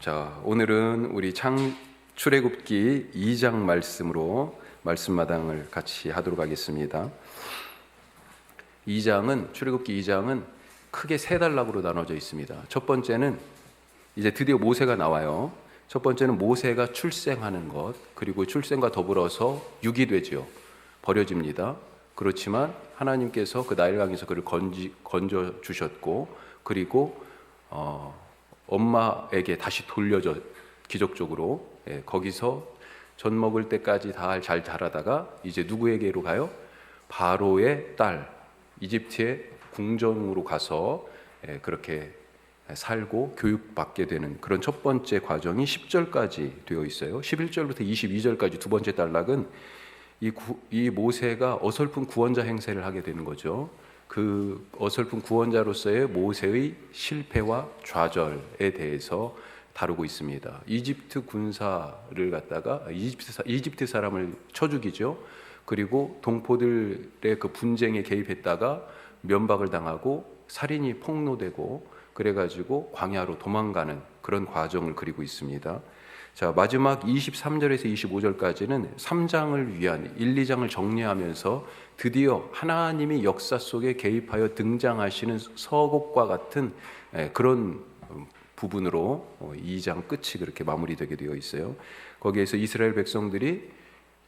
자, 오늘은 우리 출애굽기 2장 말씀으로 말씀마당을 같이 하도록 하겠습니다. 출애굽기 2장은 크게 세 단락으로 나눠져 있습니다. 첫 번째는 이제 드디어 모세가 나와요. 첫 번째는 모세가 출생하는 것, 그리고 출생과 더불어서 유기되죠. 버려집니다. 그렇지만 하나님께서 그 나일강에서 그를 건져 주셨고, 그리고 엄마에게 다시 돌려져 기적적으로, 거기서 젖 먹을 때까지 다 잘 자라다가 이제 누구에게로 가요? 바로의 딸, 이집트의 궁정으로 가서 그렇게 살고 교육받게 되는 그런 첫 번째 과정이 10절까지 되어 있어요. 11절부터 22절까지 두 번째 단락은 이 모세가 어설픈 구원자 행세를 하게 되는 거죠. 그 어설픈 구원자로서의 모세의 실패와 좌절에 대해서 다루고 있습니다. 이집트 군사를 갖다가 이집트 사람을 쳐 죽이죠. 그리고 동포들의 그 분쟁에 개입했다가 면박을 당하고 살인이 폭로되고 그래가지고 광야로 도망가는 그런 과정을 그리고 있습니다. 자, 마지막 23절에서 25절까지는 3장을 위한 1, 2장을 정리하면서 드디어 하나님이 역사 속에 개입하여 등장하시는 서곡과 같은 그런 부분으로 2장 끝이 그렇게 마무리되게 되어 있어요. 거기에서 이스라엘 백성들이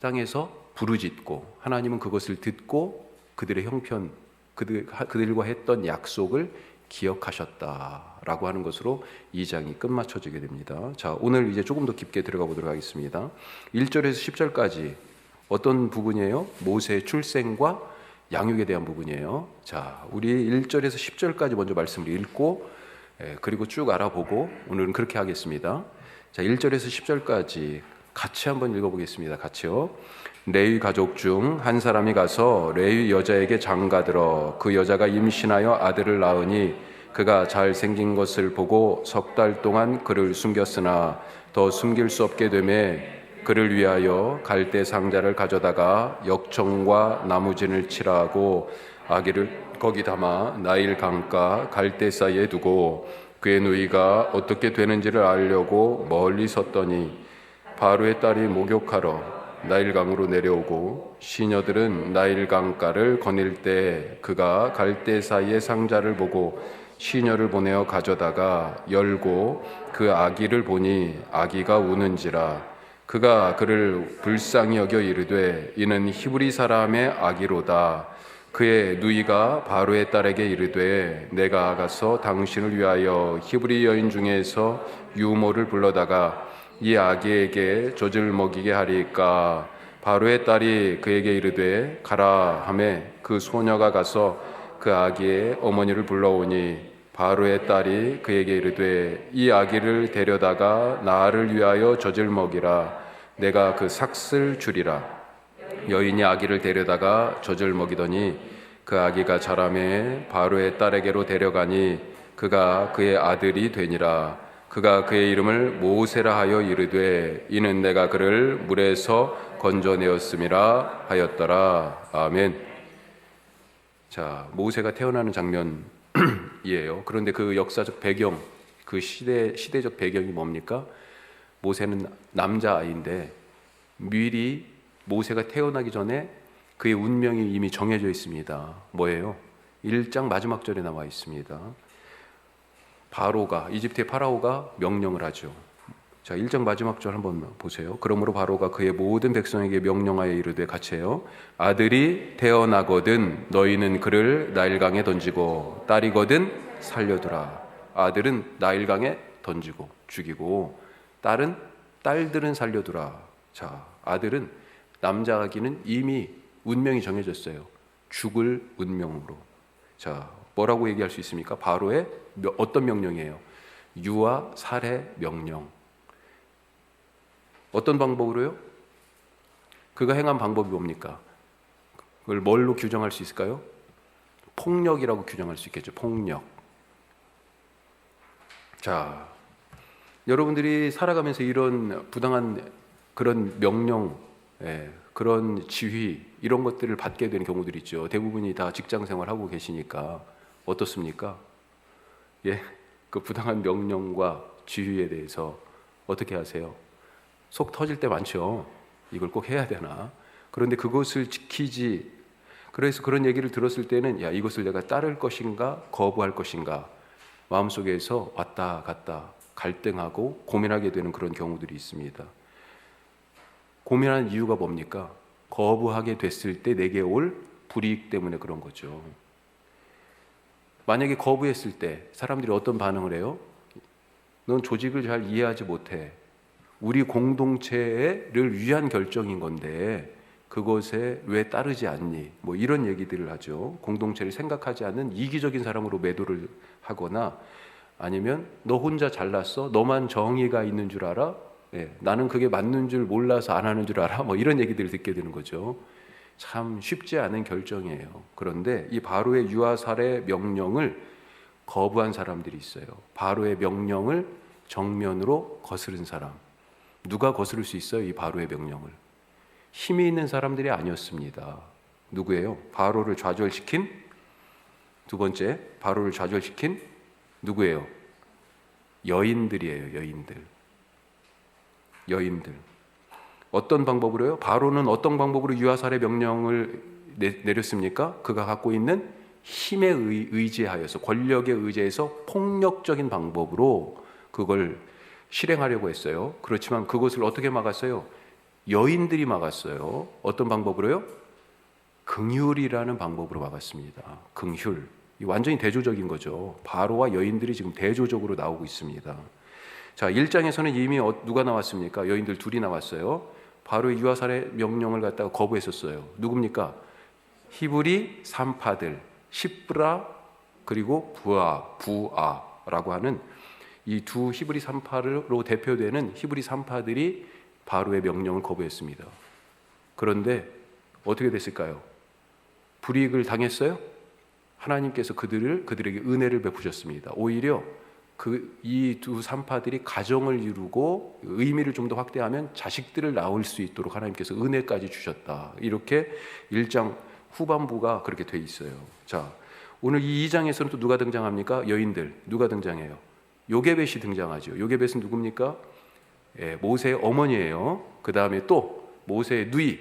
땅에서 부르짖고 하나님은 그것을 듣고 그들의 형편, 그들과 했던 약속을 기억하셨다라고 하는 것으로 2장이 끝마쳐지게 됩니다. 자, 오늘 이제 조금 더 깊게 들어가 보도록 하겠습니다. 1절에서 10절까지 어떤 부분이에요? 모세의 출생과 양육에 대한 부분이에요. 자, 우리 1절에서 10절까지 먼저 말씀을 읽고 그리고 쭉 알아보고 오늘은 그렇게 하겠습니다. 자, 1절에서 10절까지 같이 한번 읽어보겠습니다. 같이요. 레위 가족 중 한 사람이 가서 레위 여자에게 장가들어 그 여자가 임신하여 아들을 낳으니 그가 잘생긴 것을 보고 3달 동안 그를 숨겼으나 더 숨길 수 없게 되매 그를 위하여 갈대 상자를 가져다가 역청과 나무진을 칠하고 아기를 거기 담아 나일 강가 갈대 사이에 두고 그의 누이가 어떻게 되는지를 알려고 멀리 섰더니 바로의 딸이 목욕하러 나일강으로 내려오고 시녀들은 나일강가를 거닐 때 그가 갈대 사이의 상자를 보고 시녀를 보내어 가져다가 열고 그 아기를 보니 아기가 우는지라 그가 그를 불쌍히 여겨 이르되 이는 히브리 사람의 아기로다. 그의 누이가 바로의 딸에게 이르되 내가 가서 당신을 위하여 히브리 여인 중에서 유모를 불러다가 이 아기에게 젖을 먹이게 하리까. 바로의 딸이 그에게 이르되 가라 하매 그 소녀가 가서 그 아기의 어머니를 불러오니 바로의 딸이 그에게 이르되 이 아기를 데려다가 나를 위하여 젖을 먹이라. 내가 그 삭슬 주리라. 여인이 아기를 데려다가 젖을 먹이더니 그 아기가 자라매 바로의 딸에게로 데려가니 그가 그의 아들이 되니라. 그가 그의 이름을 모세라 하여 이르되 이는 내가 그를 물에서 건져내었음이라 하였더라. 아멘. 자, 모세가 태어나는 장면이에요. 그런데 그 역사적 배경, 그 시대적 배경이 뭡니까? 모세는 남자아이인데 미리 모세가 태어나기 전에 그의 운명이 이미 정해져 있습니다. 뭐예요? 1장 마지막 절에 나와 있습니다. 이집트의 파라오가 명령을 하죠. 자, 1장 마지막 절 한번 보세요. 그러므로 바로가 그의 모든 백성에게 명령하여 이르되 같이 해요. 아들이 태어나거든 너희는 그를 나일강에 던지고 딸이거든 살려두라. 아들은 나일강에 던지고 죽이고 딸들은 살려두라. 자, 아들은 남자 아기는 이미 운명이 정해졌어요. 죽을 운명으로. 자, 뭐라고 얘기할 수 있습니까? 바로의 어떤 명령이에요? 유아 살해 명령. 어떤 방법으로요? 그가 행한 방법이 뭡니까? 그걸 뭘로 규정할 수 있을까요? 폭력이라고 규정할 수 있겠죠. 폭력. 자, 여러분들이 살아가면서 이런 부당한 그런 명령, 그런 지휘 이런 것들을 받게 되는 경우들이 있죠. 대부분이 다 직장 생활하고 계시니까 어떻습니까? 그 부당한 명령과 지휘에 대해서 어떻게 하세요? 속 터질 때 많죠. 이걸 꼭 해야 되나? 그런데 그것을 지키지. 그래서 그런 얘기를 들었을 때는 야, 이것을 내가 따를 것인가 거부할 것인가 마음속에서 왔다 갔다 갈등하고 고민하게 되는 그런 경우들이 있습니다. 고민하는 이유가 뭡니까? 거부하게 됐을 때 내게 올 불이익 때문에 그런 거죠. 만약에 거부했을 때 사람들이 어떤 반응을 해요? 넌 조직을 잘 이해하지 못해. 우리 공동체를 위한 결정인 건데 그것에 왜 따르지 않니? 뭐 이런 얘기들을 하죠. 공동체를 생각하지 않는 이기적인 사람으로 매도를 하거나 아니면 너 혼자 잘났어? 너만 정의가 있는 줄 알아? 나는 그게 맞는 줄 몰라서 안 하는 줄 알아? 뭐 이런 얘기들을 듣게 되는 거죠. 참 쉽지 않은 결정이에요. 그런데 이 바로의 유아살의 명령을 거부한 사람들이 있어요. 바로의 명령을 정면으로 거스른 사람. 누가 거스를 수 있어요? 이 바로의 명령을. 힘이 있는 사람들이 아니었습니다. 누구예요? 바로를 좌절시킨 두 번째, 바로를 좌절시킨 누구예요? 여인들이에요. 여인들. 어떤 방법으로요? 바로는 어떤 방법으로 유아살의 명령을 내렸습니까? 그가 갖고 있는 힘에 의지하여서, 권력에 의지해서 폭력적인 방법으로 그걸 실행하려고 했어요. 그렇지만 그것을 어떻게 막았어요? 여인들이 막았어요. 어떤 방법으로요? 긍휼이라는 방법으로 막았습니다. 긍휼. 완전히 대조적인 거죠. 바로와 여인들이 지금 대조적으로 나오고 있습니다. 자, 1장에서는 이미 누가 나왔습니까? 여인들 둘이 나왔어요. 바로의 유아살의 명령을 갖다가 거부했었어요. 누굽니까? 히브리 산파들, 시브라 그리고 부아라고 하는 이 두 히브리 산파로 대표되는 히브리 산파들이 바로의 명령을 거부했습니다. 그런데 어떻게 됐을까요? 불이익을 당했어요? 하나님께서 그들에게 은혜를 베푸셨습니다. 오히려 이 두 산파들이 가정을 이루고 의미를 좀 더 확대하면 자식들을 낳을 수 있도록 하나님께서 은혜까지 주셨다. 이렇게 1장 후반부가 그렇게 돼 있어요. 자, 오늘 이 2장에서는 또 누가 등장합니까? 여인들. 누가 등장해요? 요게벳이 등장하죠. 요게벳은 누굽니까? 모세의 어머니예요. 그 다음에 또 모세의 누이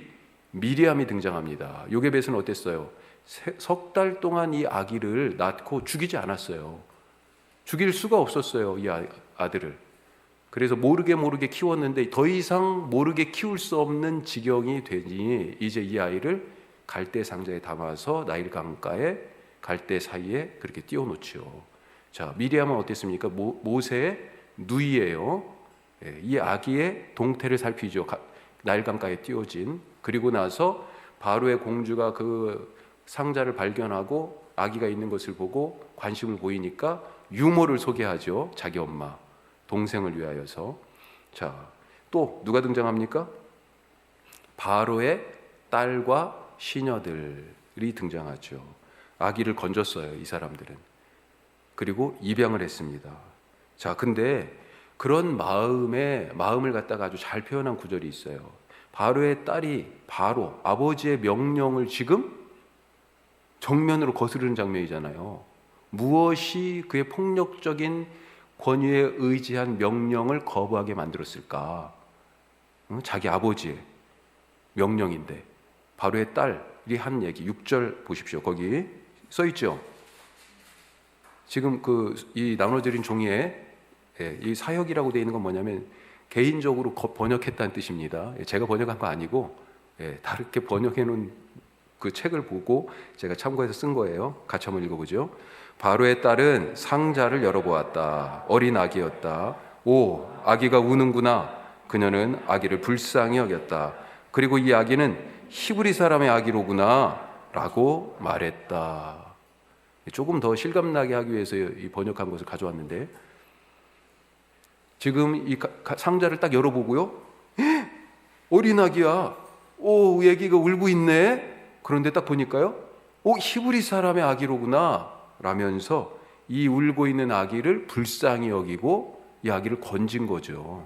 미리암이 등장합니다. 요게벳은 어땠어요? 석 달 동안 이 아기를 낳고 죽이지 않았어요. 죽일 수가 없었어요, 이 아들을. 그래서 모르게 키웠는데 더 이상 모르게 키울 수 없는 지경이 되니 이제 이 아이를 갈대 상자에 담아서 나일 강가에 갈대 사이에 그렇게 띄워놓죠. 자, 미리암은 어땠습니까? 모세의 누이예요. 이 아기의 동태를 살피죠. 나일 강가에 띄워진. 그리고 나서 바로의 공주가 그 상자를 발견하고 아기가 있는 것을 보고 관심을 보이니까 유모를 소개하죠. 자기 엄마, 동생을 위하여서. 자, 또 누가 등장합니까? 바로의 딸과 시녀들이 등장하죠. 아기를 건졌어요, 이 사람들은. 그리고 입양을 했습니다. 자, 근데 그런 마음을 갖다가 아주 잘 표현한 구절이 있어요. 바로의 딸이 바로 아버지의 명령을 지금 정면으로 거스르는 장면이잖아요. 무엇이 그의 폭력적인 권위에 의지한 명령을 거부하게 만들었을까? 자기 아버지의 명령인데 바로의 딸이 한 얘기 6절 보십시오. 거기 써 있죠. 지금 이 나눠드린 종이에 이 사역이라고 되어 있는 건 뭐냐면 개인적으로 번역했다는 뜻입니다. 제가 번역한 거 아니고 다르게 번역해 놓은 그 책을 보고 제가 참고해서 쓴 거예요. 같이 한번 읽어보죠. 바로의 딸은 상자를 열어보았다. 어린 아기였다. 오, 아기가 우는구나. 그녀는 아기를 불쌍히 여겼다. 그리고 이 아기는 히브리 사람의 아기로구나 라고 말했다. 조금 더 실감나게 하기 위해서 이 번역한 것을 가져왔는데 지금 이 상자를 딱 열어보고요. 어린 아기야. 오, 애기가 울고 있네. 그런데 딱 보니까요. 오, 히브리 사람의 아기로구나 라면서 이 울고 있는 아기를 불쌍히 여기고 이 아기를 건진 거죠.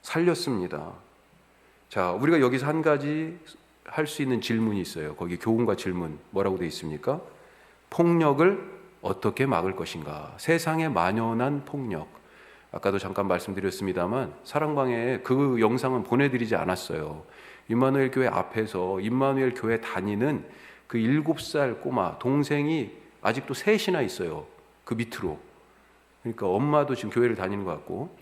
살렸습니다. 자, 우리가 여기서 한 가지 할 수 있는 질문이 있어요. 거기 교훈과 질문 뭐라고 되어 있습니까? 폭력을 어떻게 막을 것인가? 세상에 만연한 폭력. 아까도 잠깐 말씀드렸습니다만 사랑방에 그 영상은 보내드리지 않았어요. 임마누엘 교회 앞에서 임마누엘 교회 다니는 그 7살 꼬마 동생이 아직도 셋이나 있어요. 그 밑으로. 그러니까 엄마도 지금 교회를 다니는 것 같고,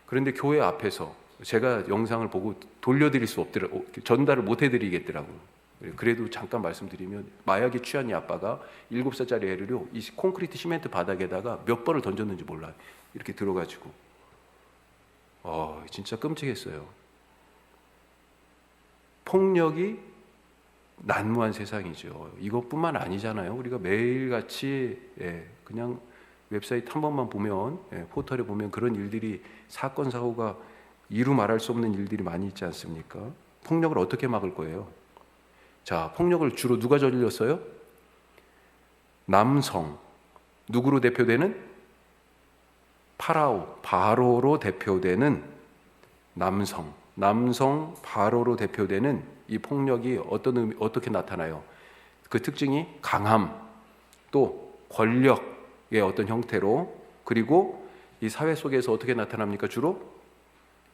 그런데 교회 앞에서 제가 영상을 보고 돌려드릴 수 없더라고, 전달을 못 해드리겠더라고요. 그래도 잠깐 말씀드리면 마약에 취한 이 아빠가 7살짜리 애를요, 이 콘크리트 시멘트 바닥에다가 몇 번을 던졌는지 몰라요. 이렇게 들어가지고 진짜 끔찍했어요. 폭력이 난무한 세상이죠. 이것뿐만 아니잖아요. 우리가 매일같이 그냥 웹사이트 한 번만 보면, 포털에 보면 그런 일들이, 사건 사고가 이루 말할 수 없는 일들이 많이 있지 않습니까? 폭력을 어떻게 막을 거예요? 자, 폭력을 주로 누가 저질렀어요? 남성. 누구로 대표되는? 바로로 대표되는 남성. 바로로 대표되는 이 폭력이 어떻게 나타나요? 그 특징이 강함, 또 권력의 어떤 형태로, 그리고 이 사회 속에서 어떻게 나타납니까? 주로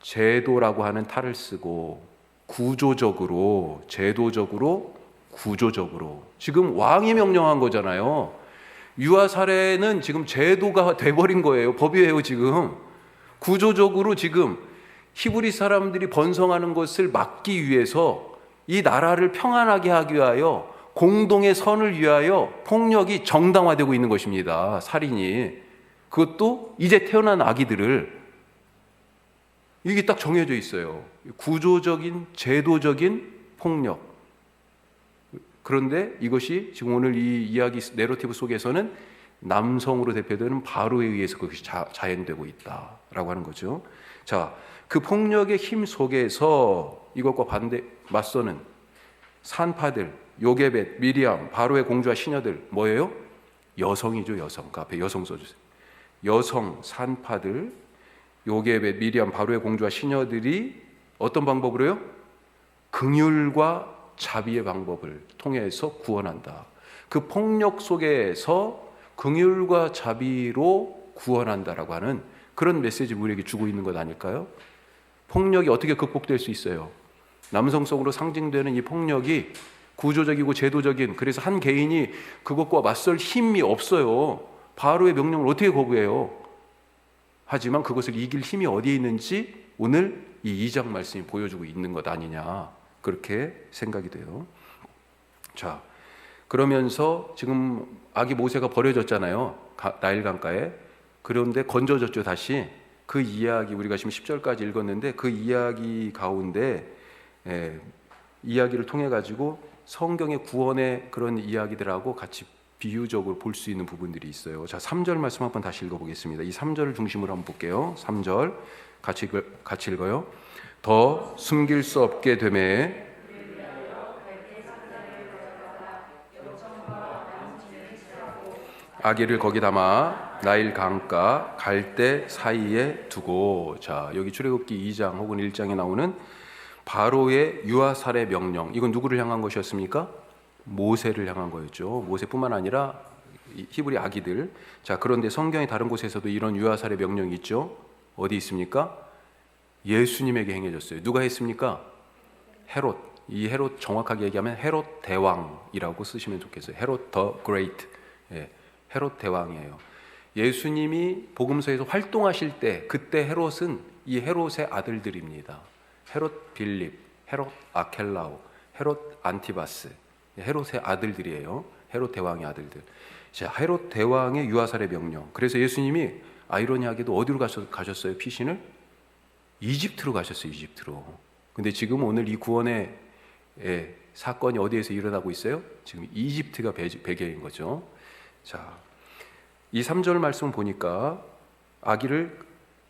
제도라고 하는 탈을 쓰고 구조적으로, 제도적으로, 구조적으로. 지금 왕이 명령한 거잖아요. 유아 살해는 지금 제도가 돼버린 거예요. 법이에요. 지금 구조적으로 지금 히브리 사람들이 번성하는 것을 막기 위해서, 이 나라를 평안하게 하기 위하여, 공동의 선을 위하여 폭력이 정당화되고 있는 것입니다. 살인이. 그것도 이제 태어난 아기들을, 이게 딱 정해져 있어요. 구조적인, 제도적인 폭력. 그런데 이것이 지금 오늘 이 이야기 내러티브 속에서는 남성으로 대표되는 바로에 의해서 그것이 자행되고 있다라고 하는 거죠. 자, 그 폭력의 힘 속에서 이것과 맞서는 산파들, 요게벳, 미리암, 바로의 공주와 시녀들, 뭐예요? 여성이죠. 여성. 그 앞에 여성 써주세요. 여성 산파들, 요게벳, 미리암, 바로의 공주와 시녀들이 어떤 방법으로요? 긍휼과 자비의 방법을 통해서 구원한다. 그 폭력 속에서 긍휼과 자비로 구원한다라고 하는 그런 메시지 우리에게 주고 있는 것 아닐까요? 폭력이 어떻게 극복될 수 있어요? 남성성으로 상징되는 이 폭력이 구조적이고 제도적인, 그래서 한 개인이 그것과 맞설 힘이 없어요. 바로의 명령을 어떻게 거부해요? 하지만 그것을 이길 힘이 어디에 있는지 오늘 이 2장 말씀이 보여주고 있는 것 아니냐, 그렇게 생각이 돼요. 자, 그러면서 지금 아기 모세가 버려졌잖아요. 나일 강가에. 그런데 건져졌죠. 다시 그 이야기, 우리가 지금 10절까지 읽었는데 그 이야기 가운데 이야기를 통해 가지고 성경의 구원의 그런 이야기들하고 같이 비유적으로 볼 수 있는 부분들이 있어요. 자, 3절 말씀 한번 다시 읽어보겠습니다. 이 3절을 중심으로 한번 볼게요. 3절 같이 읽어요. 더 숨길 수 없게 되매 아기를 거기 담아 나일 강가 갈대 사이에 두고. 자, 여기 출애굽기 2장 혹은 1장에 나오는 바로의 유아 살해 명령, 이건 누구를 향한 것이었습니까? 모세를 향한 거였죠. 모세뿐만 아니라 히브리 아기들. 자, 그런데 성경의 다른 곳에서도 이런 유아 살해 명령이 있죠. 어디 있습니까? 예수님에게 행해졌어요. 누가 했습니까? 헤롯. 이 헤롯, 정확하게 얘기하면 헤롯 대왕이라고 쓰시면 좋겠어요. 헤롯 더 그레이트. 헤롯 대왕이에요. 예수님이 복음서에서 활동하실 때, 그때 헤롯은 이 헤롯의 아들들입니다. 헤롯 빌립, 헤롯 아켈라오, 헤롯 안티바스, 헤롯의 아들들이에요. 헤롯 대왕의 아들들. 자, 헤롯 대왕의 유아살해 명령. 그래서 예수님이 아이러니하게도 어디로 가셨어요? 피신을? 이집트로 가셨어요. 이집트로. 근데 지금 오늘 이 구원의 사건이 어디에서 일어나고 있어요? 지금 이집트가 배경인 거죠. 자, 이 3절 말씀 보니까 아기를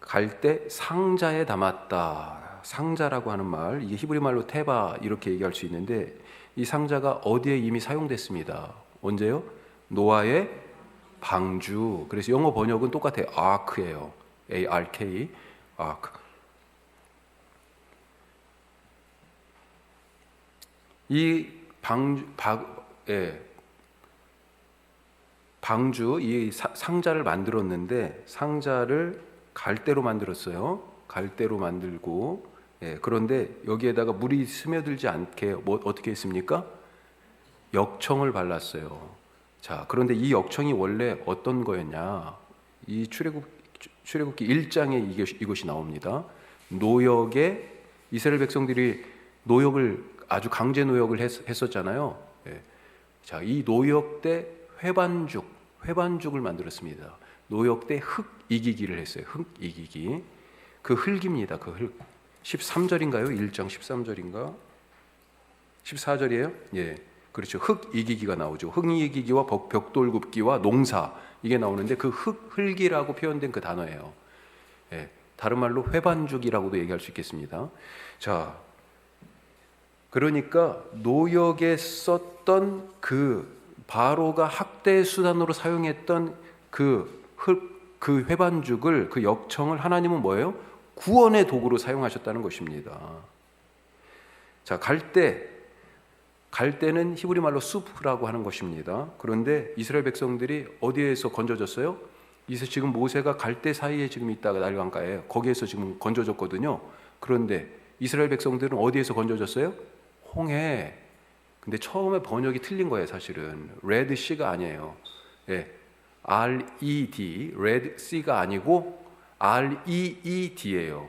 갈대 상자에 담았다. 상자라고 하는 말, 이게 히브리 말로 테바 이렇게 얘기할 수 있는데, 이 상자가 어디에 이미 사용됐습니다. 언제요? 노아의 방주. 그래서 영어 번역은 똑같아요. 아크예요. ARK, 아크. 이 방주 이 상자를 만들었는데 상자를 갈대로 만들었어요. 갈대로 만들고 그런데 여기에다가 물이 스며들지 않게 어떻게 했습니까? 역청을 발랐어요. 자, 그런데 이 역청이 원래 어떤 거였냐? 이 출애굽기 1장에 이것이 나옵니다. 노역에 이스라엘 백성들이 노역을 아주 강제 노역을 했었잖아요. 자, 이 노역 때 회반죽을 만들었습니다. 노역 때 흙 이기기를 했어요. 흙 이기기. 그 흙입니다. 그 흙. 13절인가요? 1장 13절인가? 14절이에요? 예. 그렇죠. 흙 이기기가 나오죠. 흙 이기기와 벽돌 굽기와 농사 이게 나오는데 그 흙이라고 표현된 그 단어예요. 예. 다른 말로 회반죽이라고도 얘기할 수 있겠습니다. 자, 그러니까 노역에 썼던 그 바로가 학대 수단으로 사용했던 그 회반죽을 그 역청을 하나님은 뭐예요? 구원의 도구로 사용하셨다는 것입니다. 자, 갈대는 히브리 말로 수프라고 하는 것입니다. 그런데 이스라엘 백성들이 어디에서 건져졌어요? 지금 모세가 갈대 사이에 지금 있다가 날강가에 거기에서 지금 건져졌거든요. 그런데 이스라엘 백성들은 어디에서 건져졌어요? 홍해. 근데 처음에 번역이 틀린 거예요, 사실은. 레드 씨가 아니에요. 예. R-E-D, 레드 씨가 아니고 R-E-E-D예요.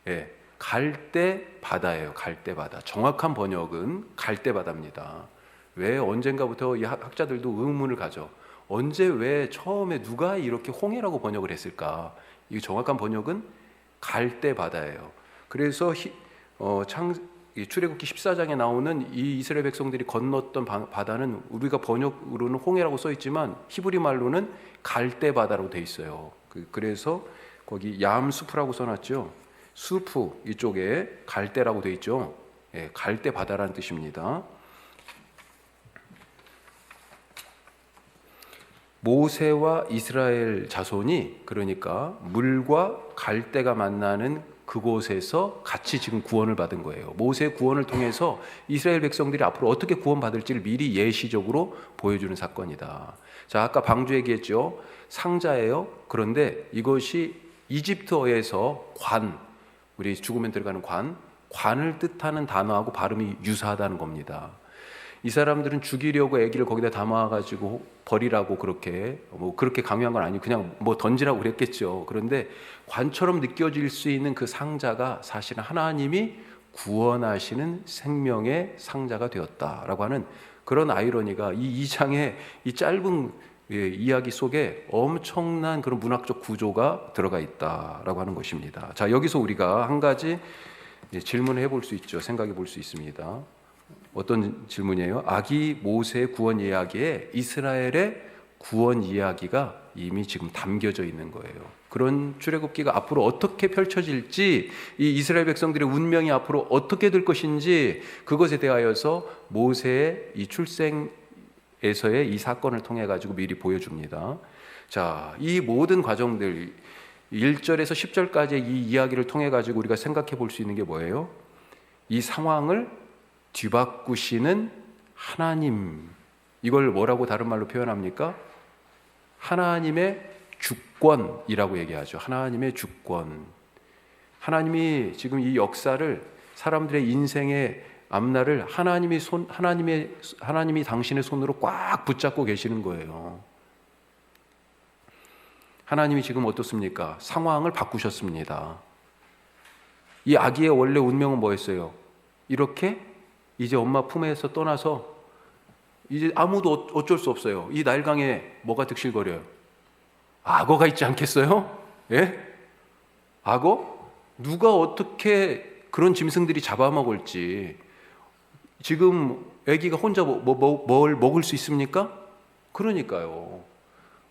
예. 갈대 바다예요. 갈대 바다. 정확한 번역은 갈대 바다입니다. 왜 언젠가부터 이 학자들도 의문을 가져. 언제 왜 처음에 누가 이렇게 홍해라고 번역을 했을까? 이 정확한 번역은 갈대 바다예요. 그래서 출애굽기 14장에 나오는 이 이스라엘 백성들이 건넜던 바다는 우리가 번역으로는 홍해라고 써 있지만 히브리 말로는 갈대 바다로 돼 있어요. 그래서 거기 얌수프라고 써놨죠. 수프 이쪽에 갈대라고 돼 있죠. 예, 갈대 바다라는 뜻입니다. 모세와 이스라엘 자손이 그러니까 물과 갈대가 만나는 그곳에서 같이 지금 구원을 받은 거예요. 모세의 구원을 통해서 이스라엘 백성들이 앞으로 어떻게 구원받을지를 미리 예시적으로 보여주는 사건이다. 자, 아까 방주 얘기했죠. 상자예요. 그런데 이것이 이집트어에서 우리 죽으면 들어가는 관을 뜻하는 단어하고 발음이 유사하다는 겁니다. 이 사람들은 죽이려고 아기를 거기다 담아가지고 버리라고 그렇게 강요한 건 아니고 그냥 던지라고 그랬겠죠. 그런데 관처럼 느껴질 수 있는 그 상자가 사실은 하나님이 구원하시는 생명의 상자가 되었다라고 하는 그런 아이러니가 이 2장의 이 짧은 이야기 속에 엄청난 그런 문학적 구조가 들어가 있다라고 하는 것입니다. 자, 여기서 우리가 한 가지 질문을 해볼 수 있죠. 생각해 볼 수 있습니다. 어떤 질문이에요? 아기 모세의 구원 이야기에 이스라엘의 구원 이야기가 이미 지금 담겨져 있는 거예요. 그런 출애굽기가 앞으로 어떻게 펼쳐질지, 이 이스라엘 백성들의 운명이 앞으로 어떻게 될 것인지 그것에 대하여서 모세의 이 출생에서의 이 사건을 통해 가지고 미리 보여줍니다. 자, 이 모든 과정들 1절에서 10절까지의 이 이야기를 통해 가지고 우리가 생각해 볼 수 있는 게 뭐예요? 이 상황을 뒤바꾸시는 하나님, 이걸 뭐라고 다른 말로 표현합니까? 하나님의 주권이라고 얘기하죠. 하나님의 주권. 하나님이 지금 이 역사를, 사람들의 인생의 앞날을 하나님이 당신의 손으로 꽉 붙잡고 계시는 거예요. 하나님이 지금 어떻습니까? 상황을 바꾸셨습니다. 이 아기의 원래 운명은 뭐였어요? 이렇게 이제 엄마 품에서 떠나서 이제 아무도 어쩔 수 없어요. 이 날강에 뭐가 득실거려요? 악어가 있지 않겠어요? 예? 악어? 누가 어떻게 그런 짐승들이 잡아먹을지. 지금 아기가 혼자 뭘 먹을 수 있습니까? 그러니까요.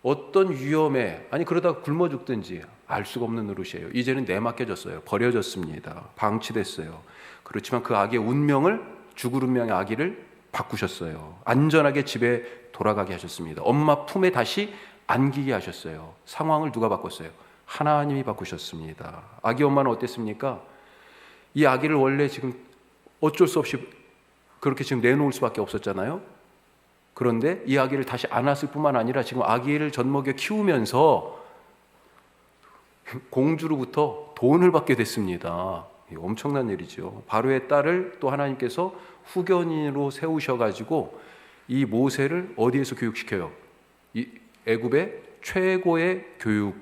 어떤 위험에, 그러다가 굶어 죽든지 알 수가 없는 노릇이에요. 이제는 내맡겨졌어요. 버려졌습니다. 방치됐어요. 그렇지만 그 아기의 운명을, 죽을 운명의 아기를 바꾸셨어요. 안전하게 집에 돌아가게 하셨습니다. 엄마 품에 다시 안기게 하셨어요. 상황을 누가 바꿨어요? 하나님이 바꾸셨습니다. 아기 엄마는 어땠습니까? 이 아기를 원래 지금 어쩔 수 없이 그렇게 지금 내놓을 수밖에 없었잖아요. 그런데 이 아기를 다시 안았을 뿐만 아니라 지금 아기를 젖먹여 키우면서 공주로부터 돈을 받게 됐습니다. 엄청난 일이죠. 바로의 딸을 또 하나님께서 후견인으로 세우셔가지고 이 모세를 어디에서 교육시켜요? 이 애굽의 최고의 교육,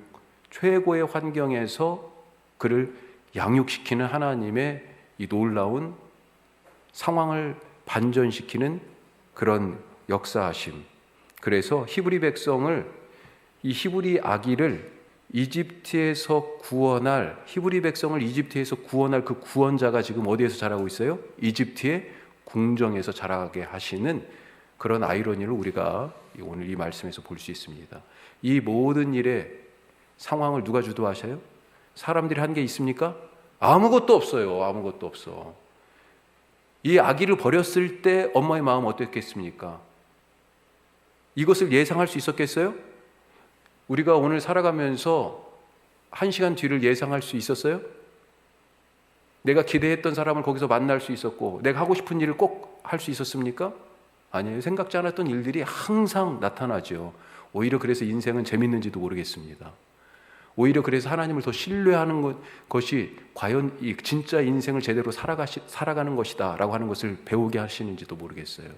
최고의 환경에서 그를 양육시키는 하나님의 이 놀라운 상황을 반전시키는 그런 역사하심. 그래서 히브리 백성을, 이 히브리 아기를 이집트에서 구원할, 히브리 백성을 이집트에서 구원할 그 구원자가 지금 어디에서 자라고 있어요? 이집트의 궁정에서 자라게 하시는 그런 아이러니를 우리가 오늘 이 말씀에서 볼 수 있습니다. 이 모든 일의 상황을 누가 주도하셔요? 사람들이 한 게 있습니까? 아무것도 없어요. 아무것도 없어. 이 아기를 버렸을 때 엄마의 마음 어땠겠습니까? 이것을 예상할 수 있었겠어요? 우리가 오늘 살아가면서 1시간 뒤를 예상할 수 있었어요? 내가 기대했던 사람을 거기서 만날 수 있었고 내가 하고 싶은 일을 꼭 할 수 있었습니까? 아니에요. 생각지 않았던 일들이 항상 나타나죠. 오히려 그래서 인생은 재밌는지도 모르겠습니다. 오히려 그래서 하나님을 더 신뢰하는 것이 과연 이 진짜 인생을 제대로 살아가는 것이다 라고 하는 것을 배우게 하시는지도 모르겠어요.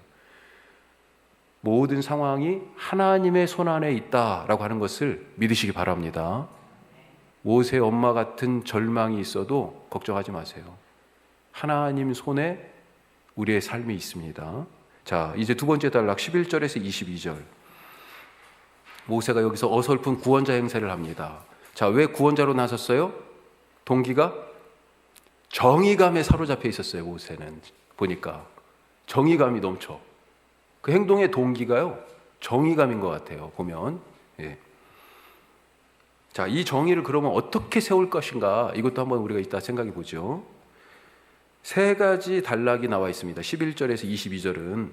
모든 상황이 하나님의 손 안에 있다라고 하는 것을 믿으시기 바랍니다. 모세 엄마 같은 절망이 있어도 걱정하지 마세요. 하나님 손에 우리의 삶이 있습니다. 자, 이제 두 번째 단락 11절에서 22절. 모세가 여기서 어설픈 구원자 행세를 합니다. 자, 왜 구원자로 나섰어요? 동기가 정의감에 사로잡혀 있었어요. 모세는 보니까 정의감이 넘쳐. 그 행동의 동기가요, 정의감인 것 같아요. 보면. 예. 자, 이 정의를 그러면 어떻게 세울 것인가? 이것도 한번 우리가 이따 생각해 보죠. 세 가지 단락이 나와 있습니다. 11절에서 22절은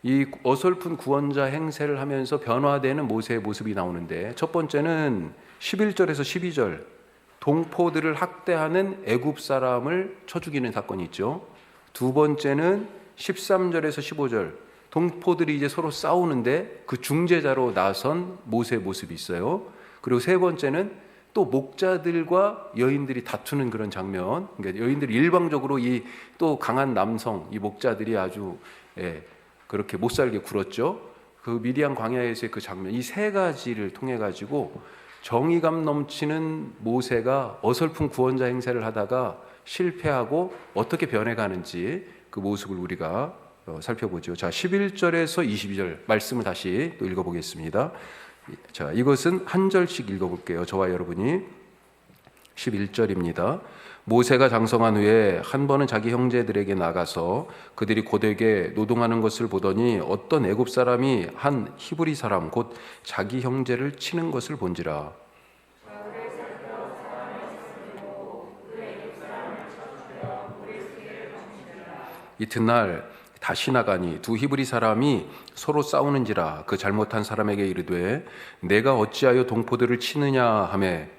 이 어설픈 구원자 행세를 하면서 변화되는 모세의 모습이 나오는데, 첫 번째는 11절에서 12절, 동포들을 학대하는 애굽 사람을 쳐 죽이는 사건이 있죠. 두 번째는 13절에서 15절, 동포들이 이제 서로 싸우는데 그 중재자로 나선 모세의 모습이 있어요. 그리고 세 번째는 또 목자들과 여인들이 다투는 그런 장면. 그러니까 여인들이 일방적으로 이 또 강한 남성, 이 목자들이 아주 그렇게 못살게 굴었죠. 그 미디안 광야에서의 그 장면, 이 세 가지를 통해 가지고 정의감 넘치는 모세가 어설픈 구원자 행세를 하다가 실패하고 어떻게 변해가는지 그 모습을 우리가 살펴보죠. 자, 11절에서 22절 말씀을 다시 또 읽어보겠습니다. 자, 이것은 한 절씩 읽어볼게요. 저와 여러분이. 11절입니다. 모세가 장성한 후에 한 번은 자기 형제들에게 나가서 그들이 고되게 노동하는 것을 보더니 어떤 애굽 사람이 한 히브리 사람 곧 자기 형제를 치는 것을 본지라. 이튿날 다시 나가니 두 히브리 사람이 서로 싸우는지라. 그 잘못한 사람에게 이르되 내가 어찌하여 동포들을 치느냐 하매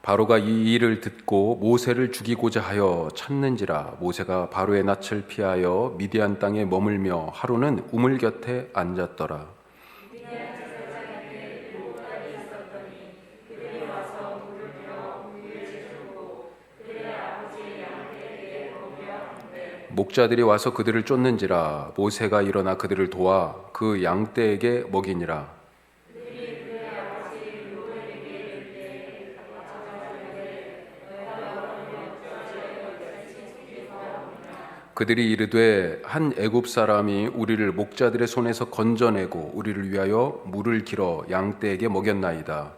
바로가 이 일을 듣고 모세를 죽이고자 하여 찾는지라. 모세가 바로의 낯을 피하여 미디안 땅에 머물며 하루는 우물 곁에 앉았더라. 목자들이 와서 그들을 쫓는지라. 모세가 일어나 그들을 도와 그 양떼에게 먹이니라. 그들이 이르되 한 애굽 사람이 우리를 목자들의 손에서 건져내고 우리를 위하여 물을 길어 양떼에게 먹였나이다.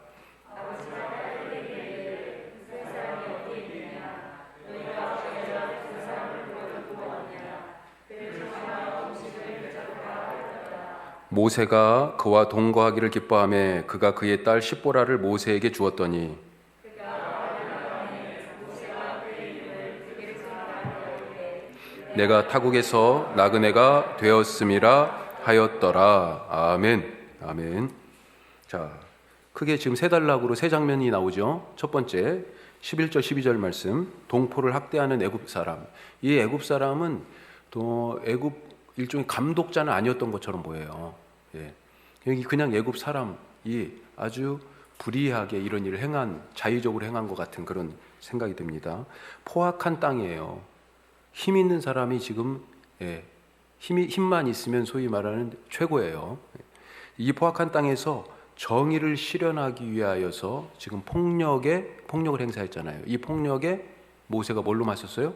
모세가 그와 동거하기를 기뻐하며 그가 그의 딸 십보라를 모세에게 주었더니 내가 타국에서 나그네가 되었음이라 하였더라. 아멘. 아멘. 자, 크게 지금 세 단락으로 세 장면이 나오죠. 첫 번째 11절 12절 말씀, 동포를 학대하는 애굽 사람. 이 애굽 사람은 또 애굽 일종의 감독자는 아니었던 것처럼 보여요. 예. 여기 그냥 애굽 사람이 아주 불의하게 이런 일을 자의적으로 행한 것 같은 그런 생각이 듭니다. 포악한 땅이에요. 힘 있는 사람이 지금 힘만 있으면 소위 말하는 최고예요. 이 포악한 땅에서 정의를 실현하기 위하여서 지금 폭력을 행사했잖아요. 이 폭력에 모세가 뭘로 맞섰어요?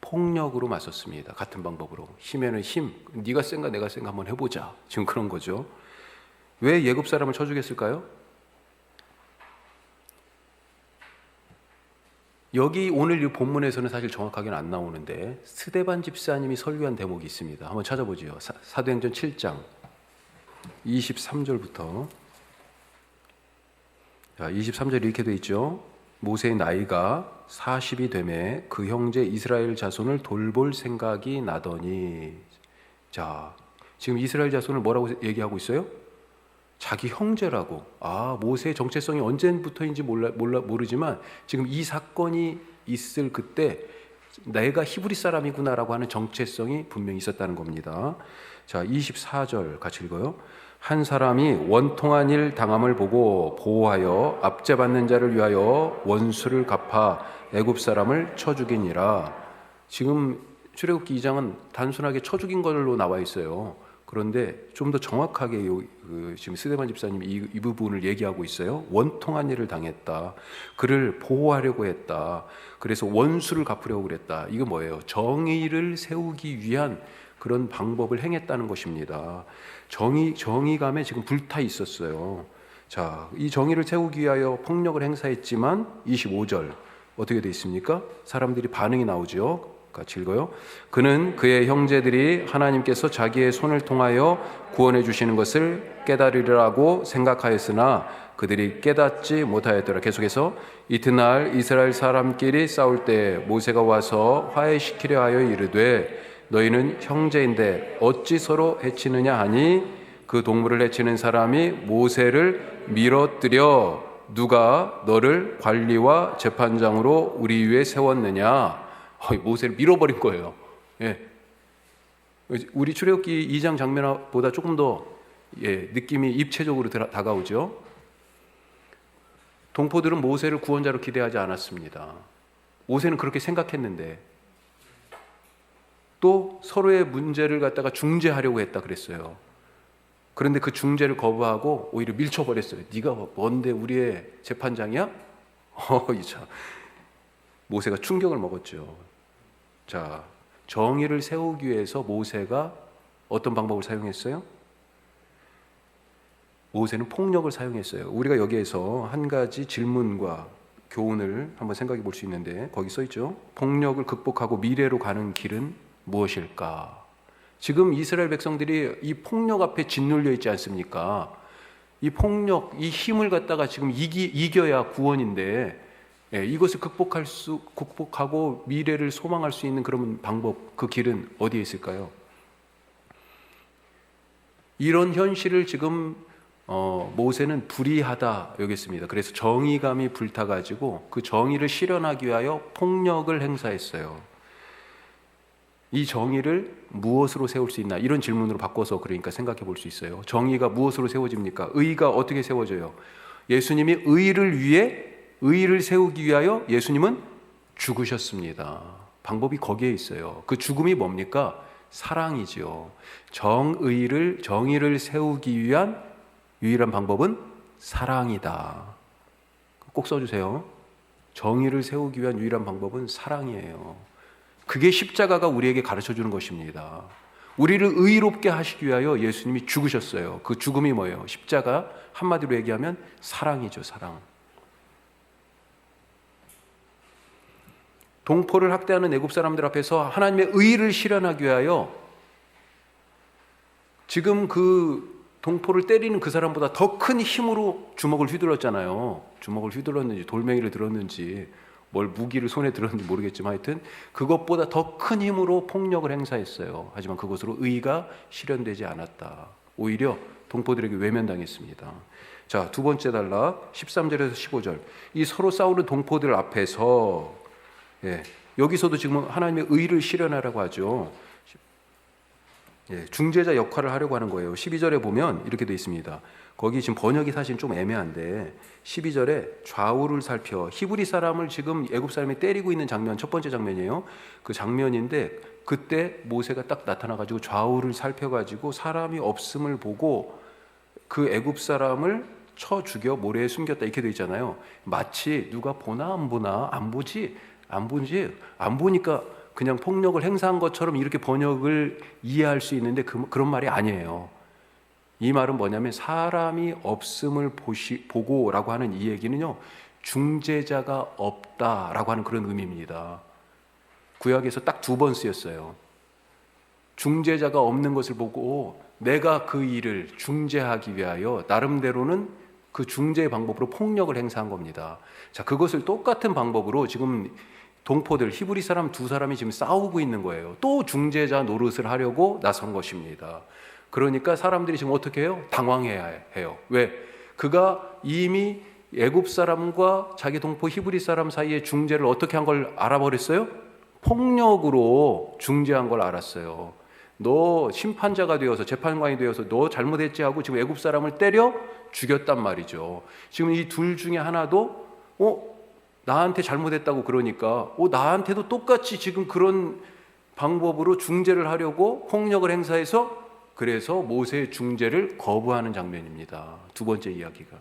폭력으로 맞섰습니다. 같은 방법으로. 힘에는 힘, 네가 센가 내가 센가 한번 해보자. 지금 그런 거죠. 왜 예굽 사람을 쳐 죽였을까요? 여기 오늘 이 본문에서는 사실 정확하게는 안 나오는데 스데반 집사님이 설교한 대목이 있습니다. 한번 찾아보죠. 사도행전 7장 23절부터 23절 이렇게 돼 있죠. 모세의 나이가 40이 되매 그 형제 이스라엘 자손을 돌볼 생각이 나더니, 자, 지금 이스라엘 자손을 뭐라고 얘기하고 있어요? 자기 형제라고. 모세의 정체성이 언제부터인지 모르지만 지금 이 사건이 있을 그때 내가 히브리 사람이구나라고 하는 정체성이 분명히 있었다는 겁니다. 자, 24절 같이 읽어요. 한 사람이 원통한 일 당함을 보고 보호하여 압제받는 자를 위하여 원수를 갚아 애굽 사람을 쳐 죽이니라. 지금 출애굽기 2장은 단순하게 쳐 죽인 걸로 나와 있어요. 그런데 좀 더 정확하게 지금 스데반 집사님이 이 부분을 얘기하고 있어요. 원통한 일을 당했다. 그를 보호하려고 했다. 그래서 원수를 갚으려고 그랬다. 이거 뭐예요? 정의를 세우기 위한 그런 방법을 행했다는 것입니다. 정의감에 지금 불타 있었어요. 자, 이 정의를 세우기 위하여 폭력을 행사했지만 25절 어떻게 되어 있습니까? 사람들이 반응이 나오죠. 같이 읽어요. 그는 그의 형제들이 하나님께서 자기의 손을 통하여 구원해 주시는 것을 깨달으리라고 생각하였으나 그들이 깨닫지 못하였더라. 계속해서 이튿날 이스라엘 사람끼리 싸울 때 모세가 와서 화해시키려 하여 이르되 너희는 형제인데 어찌 서로 해치느냐 하니 그 동물을 해치는 사람이 모세를 밀어뜨려 누가 너를 관리와 재판장으로 우리 위에 세웠느냐. 모세를 밀어버린 거예요. 예. 우리 출애굽기 2장 장면보다 조금 더 느낌이 입체적으로 다가오죠. 동포들은 모세를 구원자로 기대하지 않았습니다. 모세는 그렇게 생각했는데 또 서로의 문제를 갖다가 중재하려고 했다 그랬어요. 그런데 그 중재를 거부하고 오히려 밀쳐버렸어요. 네가 뭔데 우리의 재판장이야? 참. 모세가 충격을 먹었죠. 자, 정의를 세우기 위해서 모세가 어떤 방법을 사용했어요? 모세는 폭력을 사용했어요. 우리가 여기에서 한 가지 질문과 교훈을 한번 생각해 볼 수 있는데 거기 써 있죠. 폭력을 극복하고 미래로 가는 길은 무엇일까? 지금 이스라엘 백성들이 이 폭력 앞에 짓눌려 있지 않습니까? 이 폭력, 이 힘을 갖다가 지금 이겨야 구원인데 이것을 극복하고 미래를 소망할 수 있는 그런 방법, 그 길은 어디에 있을까요? 이런 현실을 지금 모세는 불의하다 여겼습니다. 그래서 정의감이 불타가지고 그 정의를 실현하기 위하여 폭력을 행사했어요. 이 정의를 무엇으로 세울 수 있나? 이런 질문으로 바꿔서 그러니까 생각해 볼 수 있어요. 정의가 무엇으로 세워집니까? 의가 어떻게 세워져요? 예수님이 의를 세우기 위하여 예수님은 죽으셨습니다. 방법이 거기에 있어요. 그 죽음이 뭡니까? 사랑이죠. 정의를 세우기 위한 유일한 방법은 사랑이다. 꼭 써주세요. 정의를 세우기 위한 유일한 방법은 사랑이에요. 그게 십자가가 우리에게 가르쳐주는 것입니다. 우리를 의롭게 하시기 위하여 예수님이 죽으셨어요. 그 죽음이 뭐예요? 십자가, 한마디로 얘기하면 사랑이죠. 사랑. 동포를 학대하는 애굽 사람들 앞에서 하나님의 의를 실현하기 위하여 지금 그 동포를 때리는 그 사람보다 더 큰 힘으로 주먹을 휘둘렀잖아요. 주먹을 휘둘렀는지 돌멩이를 들었는지 뭘 무기를 손에 들었는지 모르겠지만 하여튼 그것보다 더 큰 힘으로 폭력을 행사했어요. 하지만 그것으로 의가 실현되지 않았다. 오히려 동포들에게 외면당했습니다. 자, 두 번째 단락 13절에서 15절. 이 서로 싸우는 동포들 앞에서 여기서도 지금 하나님의 의를 실현하라고 하죠. 중재자 역할을 하려고 하는 거예요. 12절에 보면 이렇게 되어 있습니다. 거기 지금 번역이 사실 좀 애매한데 12절에 좌우를 살펴 히브리 사람을 지금 애굽 사람이 때리고 있는 장면, 첫 번째 장면이에요. 그 장면인데 그때 모세가 딱 나타나가지고 좌우를 살펴가지고 사람이 없음을 보고 그 애굽 사람을 쳐 죽여 모래에 숨겼다 이렇게 되어 있잖아요. 마치 누가 보나 안 보나 안 보지 안 보니까 그냥 폭력을 행사한 것처럼 이렇게 번역을 이해할 수 있는데 그런 말이 아니에요. 이 말은 뭐냐면 사람이 없음을 보고라고 하는 이 얘기는요, 중재자가 없다라고 하는 그런 의미입니다. 구약에서 딱 2번 쓰였어요. 중재자가 없는 것을 보고 내가 그 일을 중재하기 위하여 나름대로는 그 중재의 방법으로 폭력을 행사한 겁니다. 자, 그것을 똑같은 방법으로 지금 동포들 히브리 사람 2사람이 지금 싸우고 있는 거예요. 또 중재자 노릇을 하려고 나선 것입니다. 그러니까 사람들이 지금 어떻게 해요? 당황해야 해요. 왜? 그가 이미 애굽 사람과 자기 동포 히브리 사람 사이의 중재를 어떻게 한 걸 알아버렸어요? 폭력으로 중재한 걸 알았어요. 너 심판자가 되어서 재판관이 되어서 너 잘못했지 하고 지금 애굽 사람을 때려 죽였단 말이죠. 지금 이 둘 중에 하나도 나한테 잘못했다고 그러니까 나한테도 똑같이 지금 그런 방법으로 중재를 하려고 폭력을 행사해서 그래서 모세의 중재를 거부하는 장면입니다. 두 번째 이야기가.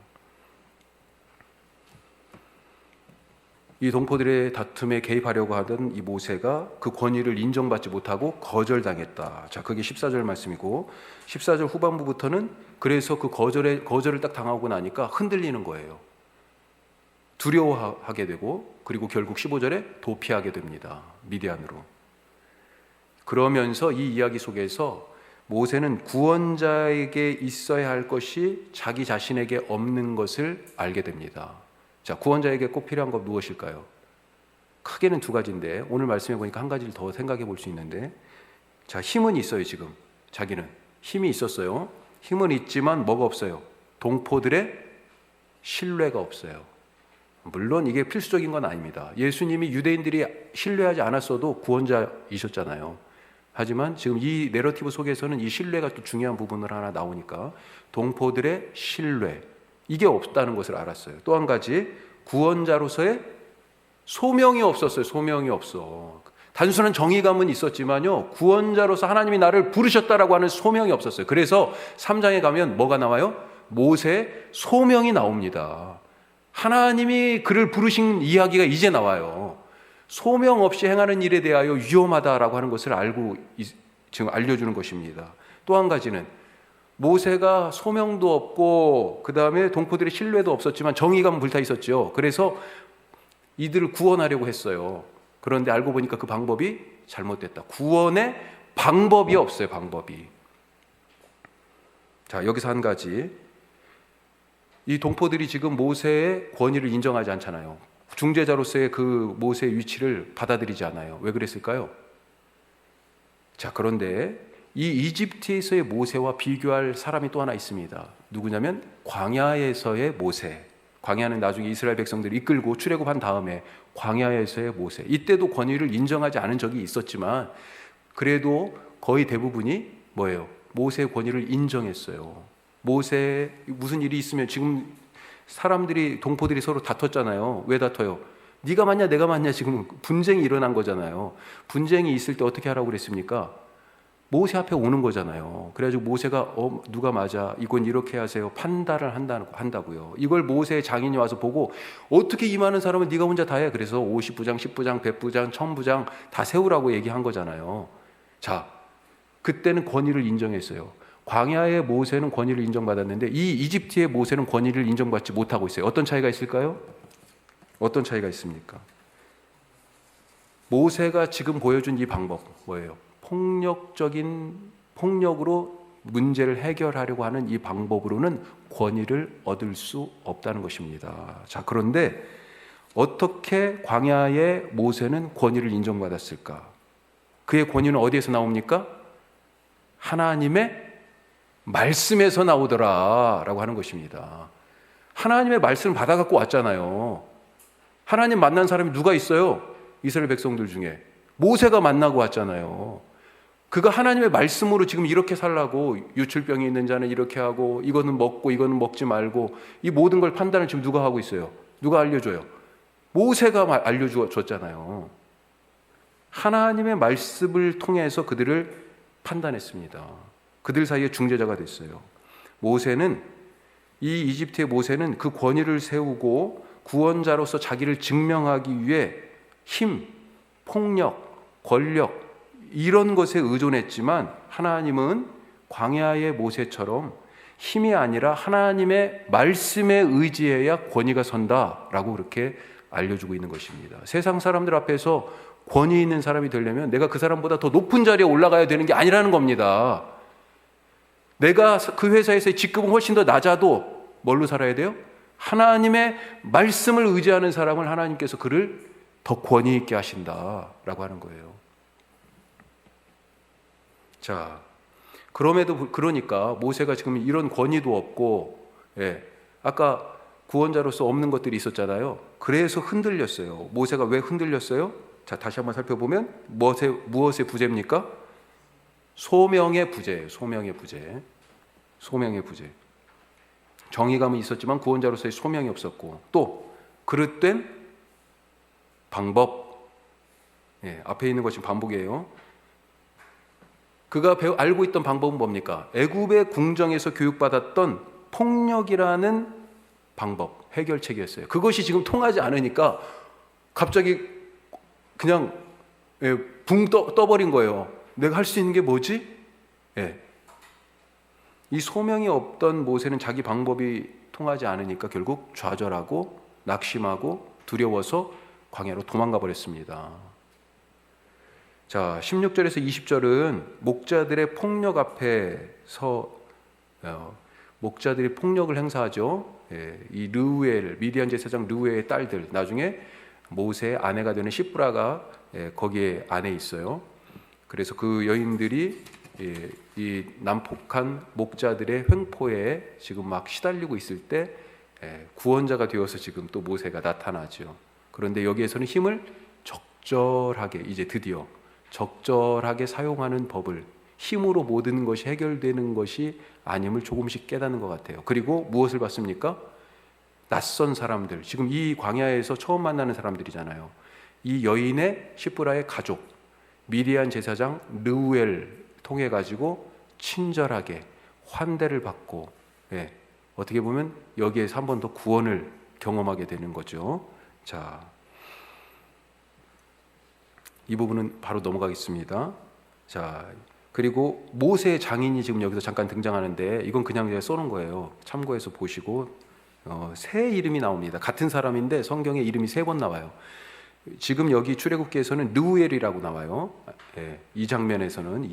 이 동포들의 다툼에 개입하려고 하던 이 모세가 그 권위를 인정받지 못하고 거절당했다. 자, 그게 14절 말씀이고 14절 후반부부터는 그래서 그 거절을 딱 당하고 나니까 흔들리는 거예요. 두려워하게 되고 그리고 결국 15절에 도피하게 됩니다. 미디안으로. 그러면서 이 이야기 속에서 모세는 구원자에게 있어야 할 것이 자기 자신에게 없는 것을 알게 됩니다. 자, 구원자에게 꼭 필요한 것 무엇일까요? 크게는 2가지인데 오늘 말씀해 보니까 한 가지를 더 생각해 볼 수 있는데, 자, 힘은 있어요. 지금 자기는 힘이 있었어요. 힘은 있지만 뭐가 없어요? 동포들의 신뢰가 없어요. 물론 이게 필수적인 건 아닙니다. 예수님이 유대인들이 신뢰하지 않았어도 구원자이셨잖아요. 하지만 지금 이 내러티브 속에서는 이 신뢰가 또 중요한 부분을 하나 나오니까 동포들의 신뢰, 이게 없다는 것을 알았어요. 또 한 가지, 구원자로서의 소명이 없었어요. 소명이 없어. 단순한 정의감은 있었지만요, 구원자로서 하나님이 나를 부르셨다라고 하는 소명이 없었어요. 그래서 3장에 가면 뭐가 나와요? 모세의 소명이 나옵니다. 하나님이 그를 부르신 이야기가 이제 나와요. 소명 없이 행하는 일에 대하여 위험하다라고 하는 것을 지금 알려주는 것입니다. 또 한 가지는 모세가 소명도 없고 그 다음에 동포들의 신뢰도 없었지만 정의감은 불타 있었죠. 그래서 이들을 구원하려고 했어요. 그런데 알고 보니까 그 방법이 잘못됐다. 구원의 방법이 없어요. 방법이. 자, 여기서 한 가지, 이 동포들이 지금 모세의 권위를 인정하지 않잖아요. 중재자로서의 그 모세의 위치를 받아들이지 않아요. 왜 그랬을까요? 자, 그런데 이 이집트에서의 모세와 비교할 사람이 또 하나 있습니다. 누구냐면 광야에서의 모세. 광야는 나중에 이스라엘 백성들을 이끌고 출애굽한 다음에 광야에서의 모세. 이때도 권위를 인정하지 않은 적이 있었지만 그래도 거의 대부분이 뭐예요? 모세의 권위를 인정했어요. 모세 무슨 일이 있으면 지금 사람들이 동포들이 서로 다퉜잖아요. 왜 다퉈요? 네가 맞냐 내가 맞냐 지금 분쟁이 일어난 거잖아요. 분쟁이 있을 때 어떻게 하라고 그랬습니까? 모세 앞에 오는 거잖아요. 그래가지고 모세가 누가 맞아? 이건 이렇게 하세요. 판단을 한다고요. 이걸 모세의 장인이 와서 보고 어떻게 이 많은 사람은 네가 혼자 다 해? 그래서 50부장, 10부장, 100부장, 1000부장 다 세우라고 얘기한 거잖아요. 자, 그때는 권위를 인정했어요. 광야의 모세는 권위를 인정받았는데 이 이집트의 모세는 권위를 인정받지 못하고 있어요. 어떤 차이가 있을까요? 어떤 차이가 있습니까? 모세가 지금 보여준 이 방법 뭐예요? 폭력으로 문제를 해결하려고 하는 이 방법으로는 권위를 얻을 수 없다는 것입니다. 자, 그런데 어떻게 광야의 모세는 권위를 인정받았을까? 그의 권위는 어디에서 나옵니까? 하나님의 말씀에서 나오더라 라고 하는 것입니다. 하나님의 말씀을 받아갖고 왔잖아요. 하나님 만난 사람이 누가 있어요? 이스라엘 백성들 중에 모세가 만나고 왔잖아요. 그가 하나님의 말씀으로 지금 이렇게 살라고, 유출병이 있는 자는 이렇게 하고, 이거는 먹고 이거는 먹지 말고, 이 모든 걸 판단을 지금 누가 하고 있어요? 누가 알려줘요? 모세가 알려줬잖아요. 하나님의 말씀을 통해서 그들을 판단했습니다. 그들 사이에 중재자가 됐어요. 모세는, 이 이집트의 모세는 그 권위를 세우고 구원자로서 자기를 증명하기 위해 힘, 폭력, 권력 이런 것에 의존했지만, 하나님은 광야의 모세처럼 힘이 아니라 하나님의 말씀에 의지해야 권위가 선다라고 그렇게 알려주고 있는 것입니다. 세상 사람들 앞에서 권위 있는 사람이 되려면 내가 그 사람보다 더 높은 자리에 올라가야 되는 게 아니라는 겁니다. 내가 그 회사에서의 직급은 훨씬 더 낮아도 뭘로 살아야 돼요? 하나님의 말씀을 의지하는 사람을 하나님께서 그를 더 권위 있게 하신다라고 하는 거예요. 자, 그러니까 모세가 지금 이런 권위도 없고, 아까 구원자로서 없는 것들이 있었잖아요. 그래서 흔들렸어요. 모세가 왜 흔들렸어요? 자, 다시 한번 살펴보면 무엇의 부재입니까? 소명의 부재예요. 소명의 부재. 소명의 부재. 정의감은 있었지만 구원자로서의 소명이 없었고, 또 그릇된 방법. 앞에 있는 것이 반복이에요. 그가 알고 있던 방법은 뭡니까? 애굽의 궁정에서 교육받았던 폭력이라는 방법, 해결책이었어요. 그것이 지금 통하지 않으니까 갑자기 그냥 붕 떠버린 거예요. 내가 할 수 있는 게 뭐지? 이 소명이 없던 모세는 자기 방법이 통하지 않으니까 결국 좌절하고 낙심하고 두려워서 광야로 도망가 버렸습니다. 자, 16절에서 20절은 목자들의 폭력 앞에서 목자들이 폭력을 행사하죠. 이 르우엘, 미디안 제사장 르우엘의 딸들, 나중에 모세의 아내가 되는 시브라가 거기에 안에 있어요. 그래서 그 여인들이 이 난폭한 목자들의 횡포에 지금 막 시달리고 있을 때 구원자가 되어서 지금 또 모세가 나타나죠. 그런데 여기에서는 힘을 적절하게, 이제 드디어 적절하게 사용하는 법을, 힘으로 모든 것이 해결되는 것이 아님을 조금씩 깨닫는 것 같아요. 그리고 무엇을 봤습니까? 낯선 사람들, 지금 이 광야에서 처음 만나는 사람들이잖아요. 이 여인의 시브라의 가족, 미디안 제사장 르우엘 통해 가지고 친절하게 환대를 받고, 어떻게 보면 여기에서 한 번 더 구원을 경험하게 되는 거죠. 자, 이 부분은 바로 넘어가겠습니다. 자, 그리고 모세의 장인이 지금 여기서 잠깐 등장하는데, 이건 그냥 제가 써놓은 거예요. 참고해서 보시고, 세 이름이 나옵니다. 같은 사람인데 성경에 이름이 3번 나와요. 지금 여기 출애굽기에서는 르우엘이라고 나와요. 이 장면에서는,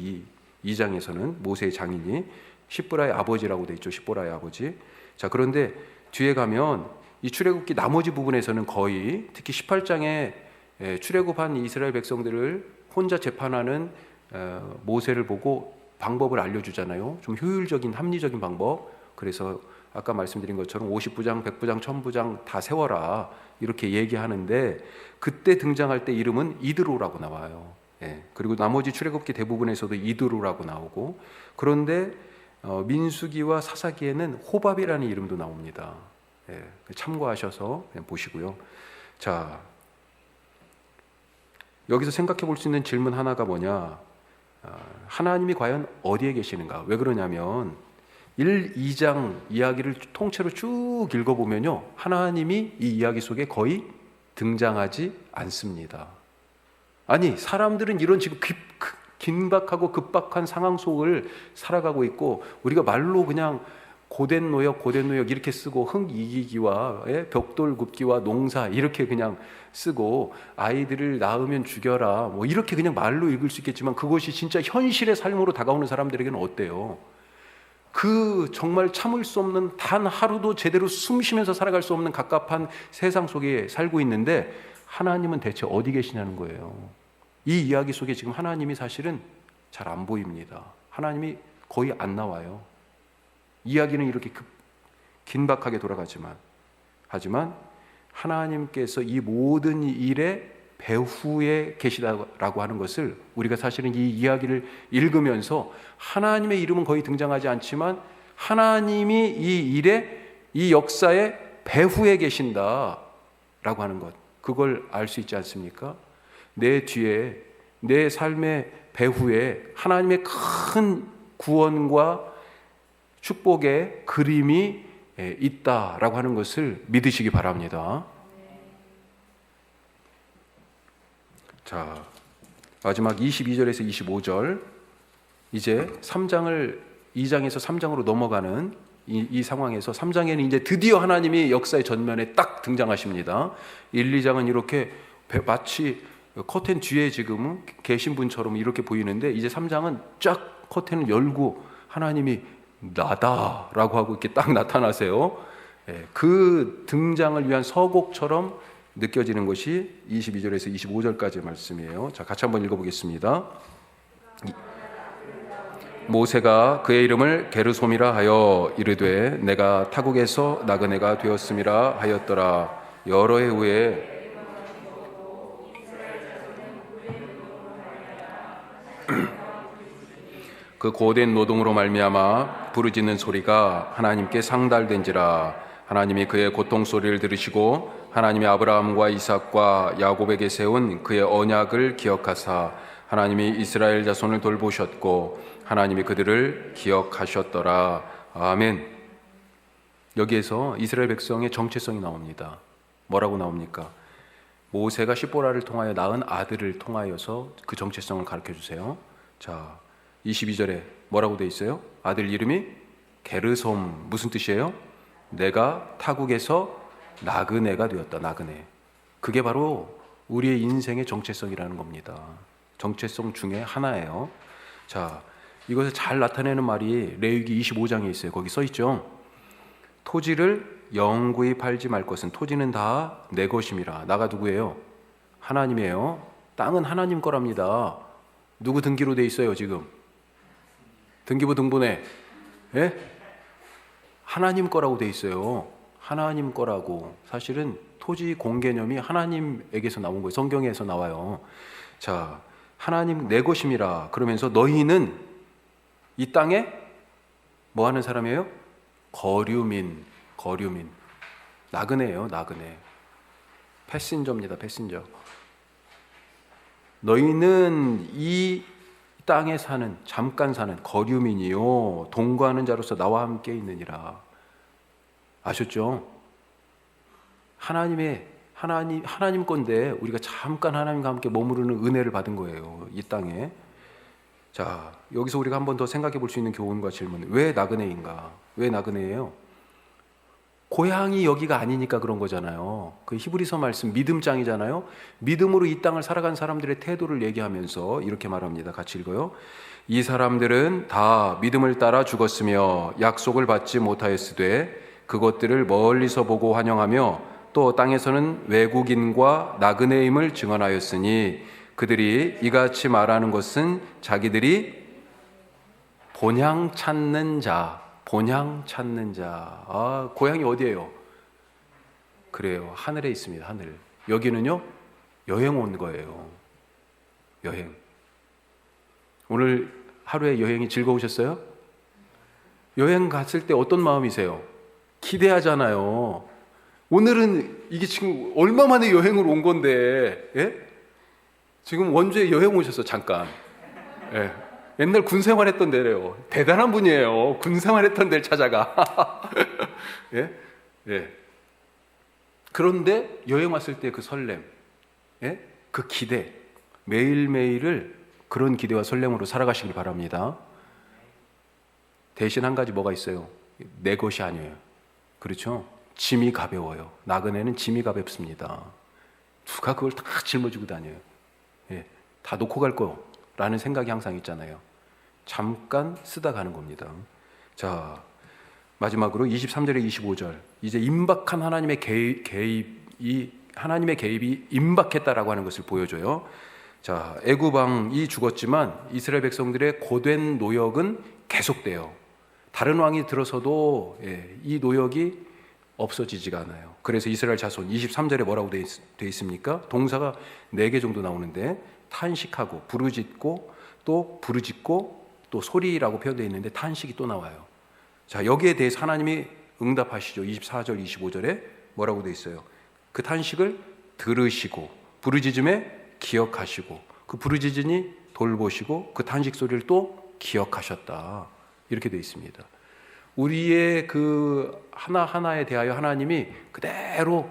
이 장에서는 모세의 장인이 시브라의 아버지라고 돼 있죠. 시보라의 아버지. 자, 그런데 뒤에 가면 이 출애굽기 나머지 부분에서는 거의, 특히 18장에 출애굽한 이스라엘 백성들을 혼자 재판하는 모세를 보고 방법을 알려주잖아요. 좀 효율적인, 합리적인 방법. 그래서 아까 말씀드린 것처럼 50부장, 100부장, 1000부장 다 세워라 이렇게 얘기하는데, 그때 등장할 때 이름은 이드로라고 나와요. 그리고 나머지 출애굽기 대부분에서도 이드로라고 나오고, 그런데 민수기와 사사기에는 호밥이라는 이름도 나옵니다. 참고하셔서 그냥 보시고요. 자, 여기서 생각해 볼 수 있는 질문 하나가 뭐냐, 하나님이 과연 어디에 계시는가? 왜 그러냐면 1, 2장 이야기를 통째로 쭉 읽어보면요, 하나님이 이 이야기 속에 거의 등장하지 않습니다. 아니, 사람들은 이런 지금 긴박하고 급박한 상황 속을 살아가고 있고, 우리가 말로 그냥 고된 노역 이렇게 쓰고, 흙 이기기와 벽돌 굽기와 농사 이렇게 그냥 쓰고, 아이들을 낳으면 죽여라 뭐 이렇게 그냥 말로 읽을 수 있겠지만, 그것이 진짜 현실의 삶으로 다가오는 사람들에게는 어때요? 그 정말 참을 수 없는, 단 하루도 제대로 숨 쉬면서 살아갈 수 없는 갑갑한 세상 속에 살고 있는데 하나님은 대체 어디 계시냐는 거예요. 이 이야기 속에 지금 하나님이 사실은 잘 안 보입니다. 하나님이 거의 안 나와요. 이야기는 이렇게 긴박하게 돌아가지만, 하지만 하나님께서 이 모든 일의 배후에 계시다라고 하는 것을 우리가 사실은 이 이야기를 읽으면서 하나님의 이름은 거의 등장하지 않지만 하나님이 이 일의, 이 역사의 배후에 계신다라고 하는 것, 그걸 알 수 있지 않습니까? 내 뒤에, 내 삶의 배후에 하나님의 큰 구원과 축복의 그림이 있다라고 하는 것을 믿으시기 바랍니다. 자, 마지막 22절에서 25절, 이제 3장을 2장에서 3장으로 넘어가는 이 상황에서 3장에는 이제 드디어 하나님이 역사의 전면에 딱 등장하십니다. 1, 2장은 이렇게 마치 커튼 뒤에 지금 계신 분처럼 이렇게 보이는데, 이제 3장은 쫙 커튼을 열고 하나님이 나다라고 하고 이렇게 딱 나타나세요. 그 등장을 위한 서곡처럼 느껴지는 것이 22절에서 25절까지의 말씀이에요. 자, 같이 한번 읽어보겠습니다. 모세가 그의 이름을 게르솜이라 하여 이르되 내가 타국에서 나그네가 되었음이라 하였더라. 여러 해 후에 그 고된 노동으로 말미암아 부르짖는 소리가 하나님께 상달된지라. 하나님이 그의 고통 소리를 들으시고 하나님이 아브라함과 이삭과 야곱에게 세운 그의 언약을 기억하사 하나님이 이스라엘 자손을 돌보셨고 하나님이 그들을 기억하셨더라. 아멘. 여기에서 이스라엘 백성의 정체성이 나옵니다. 뭐라고 나옵니까? 모세가 십보라를 통하여 낳은 아들을 통하여서 그 정체성을 가르쳐 주세요. 자, 22절에 뭐라고 돼 있어요? 아들 이름이 게르솜. 무슨 뜻이에요? 내가 타국에서 나그네가 되었다. 나그네. 그게 바로 우리의 인생의 정체성이라는 겁니다. 정체성 중에 하나예요. 자, 이것을 잘 나타내는 말이 레위기 25장에 있어요. 거기 써 있죠. 토지를 영구히 팔지 말 것은 토지는 다 내 것임이라. 나가 누구예요? 하나님이에요. 땅은 하나님 거랍니다. 누구 등기로 돼 있어요 지금? 등기부 등본에 하나님 거라고 돼 있어요. 하나님 거라고. 사실은 토지 공개념이 하나님에게서 나온 거예요. 성경에서 나와요. 자, 하나님 내 것임이라 그러면서 너희는 이 땅에 뭐 하는 사람이에요? 거류민. 나그네예요. 나그네. 패신저입니다. 패신저. 너희는 이 땅에 사는, 잠깐 사는 거류민이요 동거하는 자로서 나와 함께 있느니라. 아셨죠? 하나님 건데 우리가 잠깐 하나님과 함께 머무르는 은혜를 받은 거예요, 이 땅에. 자, 여기서 우리가 한 번 더 생각해 볼 수 있는 교훈과 질문. 왜 나그네인가? 왜 나그네예요? 고향이 여기가 아니니까 그런 거잖아요. 그 히브리서 말씀 믿음장이잖아요. 믿음으로 이 땅을 살아간 사람들의 태도를 얘기하면서 이렇게 말합니다. 같이 읽어요. 이 사람들은 다 믿음을 따라 죽었으며 약속을 받지 못하였으되 그것들을 멀리서 보고 환영하며 또 땅에서는 외국인과 나그네임을 증언하였으니 그들이 이같이 말하는 것은 자기들이 본향 찾는 자. 아, 고향이 어디예요? 그래요. 하늘에 있습니다. 하늘. 여기는요, 여행 온 거예요. 여행. 오늘 하루에 여행이 즐거우셨어요? 여행 갔을 때 어떤 마음이세요? 기대하잖아요. 오늘은 이게 지금 얼마 만에 여행을 온 건데, 예? 지금 원주에 여행 오셨어, 잠깐. 예. 옛날 군 생활했던 데래요. 대단한 분이에요. 군 생활했던 데를 찾아가. 예? 예. 그런데 여행 왔을 때 그 설렘, 예? 그 기대, 매일매일을 그런 기대와 설렘으로 살아가시길 바랍니다. 대신 한 가지 뭐가 있어요? 내 것이 아니에요. 그렇죠? 짐이 가벼워요. 나그네는 짐이 가볍습니다. 누가 그걸 다 짊어지고 다녀요. 예. 다 놓고 갈 거라는 생각이 항상 있잖아요. 잠깐 쓰다 가는 겁니다. 자, 마지막으로 23절에 25절. 이제 임박한 하나님의 하나님의 개입이 임박했다라고 하는 것을 보여줘요. 자, 애굽 왕이 죽었지만 이스라엘 백성들의 고된 노역은 계속돼요. 다른 왕이 들어서도 이 노역이 없어지지가 않아요. 그래서 이스라엘 자손 23절에 뭐라고 돼 있습니까? 동사가 4개 정도 나오는데 탄식하고 부르짖고 또 부르짖고 또 소리라고 표현되어 있는데 탄식이 또 나와요. 자, 여기에 대해서 하나님이 응답하시죠. 24절 25절에 뭐라고 돼 있어요? 그 탄식을 들으시고 부르짖음에 기억하시고 그 부르짖으니 돌보시고 그 탄식 소리를 또 기억하셨다. 이렇게 돼 있습니다. 우리의 그 하나하나에 대하여 하나님이 그대로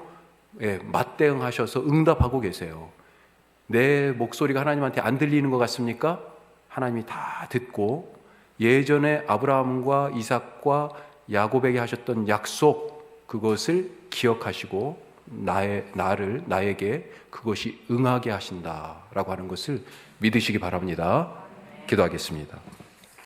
맞대응하셔서 응답하고 계세요. 내 목소리가 하나님한테 안 들리는 것 같습니까? 하나님이 다 듣고 예전에 아브라함과 이삭과 야곱에게 하셨던 약속, 그것을 기억하시고 나에게 그것이 응하게 하신다라고 하는 것을 믿으시기 바랍니다. 기도하겠습니다.